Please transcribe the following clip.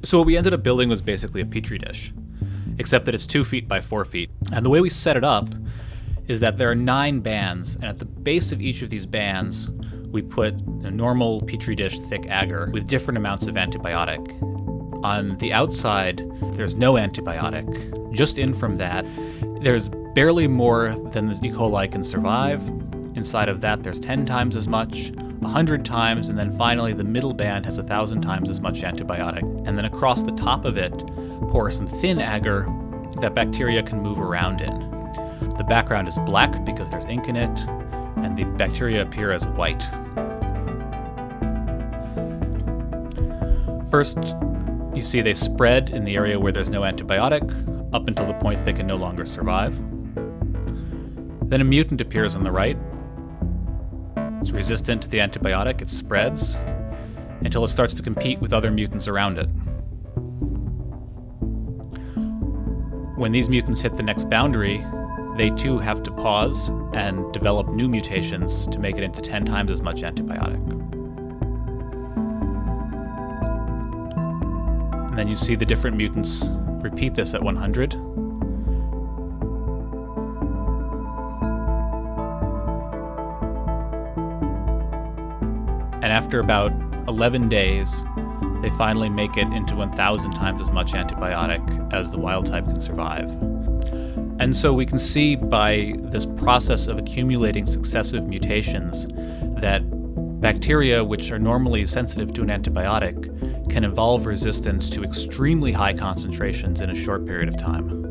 So what we ended up building was basically a petri dish, except that it's 2 feet by 4 feet. And the way we set it up is that there are 9 bands, and at the base of each of these bands, we put a normal petri dish thick agar with different amounts of antibiotic. On the outside, there's no antibiotic. Just in from that, there's barely more than the E. coli can survive. Inside of that, there's 10 times as much, 100 times, and then finally the middle band has 1,000 times as much antibiotic. And then across the top of it, pour some thin agar that bacteria can move around in. The background is black because there's ink in it, and the bacteria appear as white. First, you see they spread in the area where there's no antibiotic, up until the point they can no longer survive. Then a mutant appears on the right. It's resistant to the antibiotic, it spreads, until it starts to compete with other mutants around it. When these mutants hit the next boundary, they too have to pause and develop new mutations to make it into 10 times as much antibiotic. And then you see the different mutants repeat this at 100. And after about 11 days, they finally make it into 1,000 times as much antibiotic as the wild type can survive. And so we can see by this process of accumulating successive mutations that bacteria, which are normally sensitive to an antibiotic, can evolve resistance to extremely high concentrations in a short period of time.